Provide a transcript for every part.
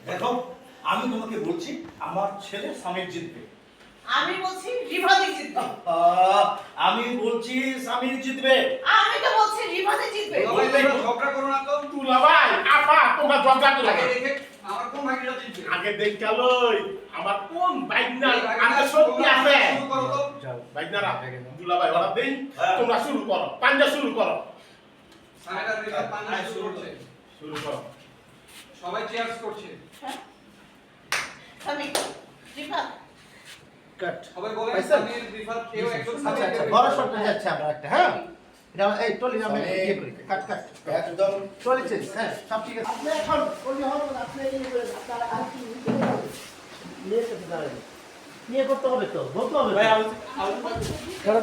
দেখো আমি তোমাকে বলছি আমার ছেলে সামির জিতবে। আমি বলছি রিভাজি জিতবে। আমি বলছি সামির জিতবে। আমি তো বলছি রিভাজি জিতবে। ঝগড়া করো না তো। তুলা ভাই আপা তোমার ঝগড়া করো আগে না। দেখে আমার কোন ভাগিটা জিতবে। আগে দেখালই আমার কোন বাইকনা আমার শক্তি আছে। শুরু করো তো। বাইকনারা তুলা ভাই ওরা দেই হ্যাঁ। তোমরা শুরু করো পাঞ্জা শুরু করো সাইডার রেখে পাঞ্জা শুরু করছে। শুরু করো সবাই চিয়ার্স করছে। হ্যাঁ আমি রিভাজ কাট সবাই বলে পাইছেন? সামির রিফাত কেউ একজন আচ্ছা সামির আচ্ছা বড় শট যাচ্ছে আমরা একটা হ্যাঁ এটা এই টলি আমরা ইয়ে করি কাট কাট একদম টলি চেঞ্জ হ্যাঁ সব ঠিক আছে আপনি এখন টলি হল আপনি ইয়ে করে আপনারা আর কি নিয়ে যেতে পারেন নিয়ে করতে হবে তো বলতে হবে ভাই ধরো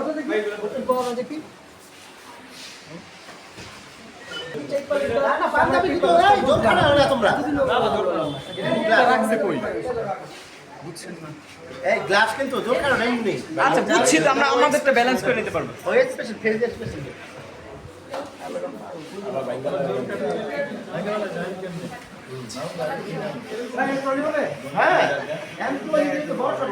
তো দেখি বলো দেখি না পাঞ্জাবি তো এই জোর খানা না তোমরা না রাখছে কই বুঝছেন না এই গ্লাস কিন্তু জোর খানা নাই নেই আচ্ছা বুঝছি তো আমরা আমাদেরটা ব্যালেন্স করে নিতে পারবো ওই স্পেশাল ফেজ স্পেশাল হ্যাঁ এমপ্লয়ি তো বড় শট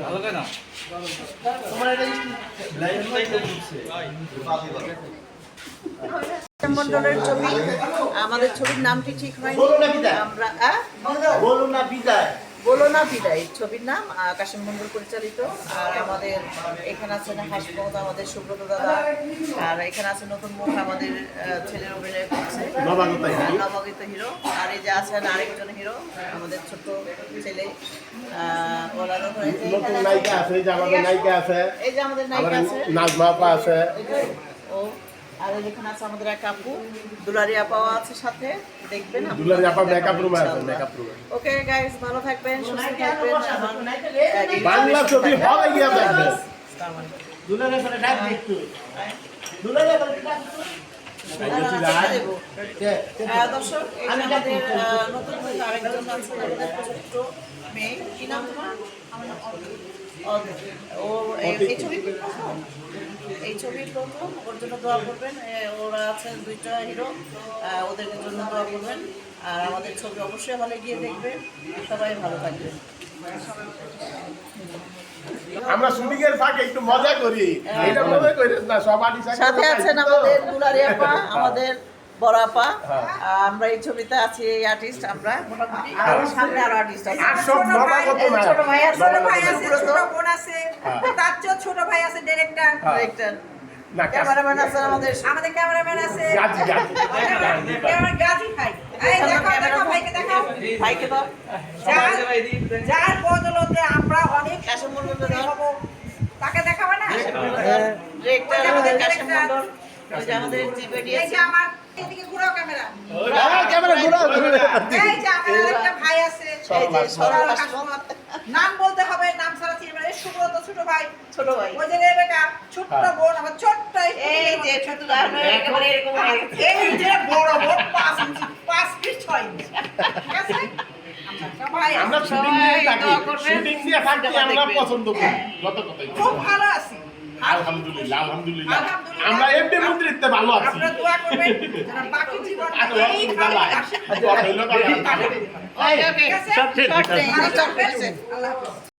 ভালো কেন তোমার এটা মন্ডলের ছবি আমাদের ছবির নামটি ঠিক হয়নি। বলো না বিদায়। আমরা বলো না বিদায় বলো না বিদায় ছবির নাম কাশিম মন্ডল পরিচালিত। আর আমাদের এখানে আছেন হাসিমত আমাদের সুব্রত দাদা, আর এখানে আছে নতুন মুখ আমাদের ছেলের অভিনয় করছে নবাগত হিরো। আর এই যে আছেন আরেকজন হিরো আমাদের ছোট ছেলে ওরা তো হয়েছে নতুন নায়িকা আছে এই যে আমাদের নায়িকা আছে এই যে আমাদের নায়িকা আছে নাজমা আপা আছে এই যে ও। আর এখানে আছে আমাদের এক আপু দুলারি আপাও আছে সাথে, দেখবেন দুলারি আপা মেকআপ রুমে আছে মেকআপ রুমে ওকে গাইস ভালো থাকবেন সুস্থ থাকবেন। বাংলা ছবি হলে গিয়া দেখবে দুলারে করে ডাক দে একটু দুলারে করে ডাক দর্শক এই যে আমাদের নতুন হয়তো আরেকজন আছে আমাদের ছোট্ট মেয়ে, কি নাম তোমার? ও এই ছবি প্রথম ওর জন্য দোয়া করবেন। ওরা আছে দুইটা হিরো, ওদের জন্য দোয়া করবেন। আর আমাদের ছবি অবশ্যই হলে গিয়ে দেখবেন। সবাই ভালো থাকবেন। আমরা শুটিং এর ফাঁকে একটু মজা করি এটা মনে করি না সবাই সাথে আছেন আমাদের দুলারি আপা আমাদের বড় আপা। আমরা এই ছবিতে আছি এই আর্টিস্ট আমরা মোটামুটি আর সামনে আরো আর্টিস্ট আছে। আর সব নবাগত না ছোট ভাই আছে ছোট বোন আছে তার চেয়ে ছোট ভাই আছে ডাইরেক্টর না ক্যামেরাম্যান আছে আমাদের আমাদের ক্যামেরাম্যান আছে গাজি ক্যামেরা গাজী ভাই এই দেখো ভাইকে দেখো ভাইকে দাও যার বদলতে আমরা অনেক কাশিম মন্ডল হব তাকে দেখাবে না ডিরেক্টর আমাদের কাশিম মন্ডল, ওই যে আমাদের জিবেডি এই আছে। যে আমার এদিকে ঘুরাও ক্যামেরা ক্যামেরা ঘোরাও এই যে আমার একটা ভাই আছে এই যে সরল হাসমত নাম বলতে হবে নাম ছাড়া চিনবে না। এই সুব্রত ছোট ভাই ছোট ভাই, ওই যে রেবেকা ছোট্ট বোন আমার ছোট্ট এই যে ছোট দাঁড়ানো একেবারে এরকম হয়ে গেছে। এই যে বড় বোন 5 ইঞ্চি 5 ফিট 6 ইঞ্চি ঠিক আছে সবাই আমরা শুটিং নিয়ে থাকি শুটিং নিয়ে থাকি আমরা পছন্দ করি যত কথাই খুব ভালো আছি আলহামদুলিল্লাহ আলহামদুলিল্লাহ আমরা এমনি মন্ত্রিত্বে ভালো আছি আপনারা দোয়া করবেন যেন বাকি জীবন আর এই ভালো আচ্ছা হইলো কথা ওকে ওকে ঠিক আছে সব ঠিক আছে ভালো থাকবেন। আল্লাহ হাফেজ।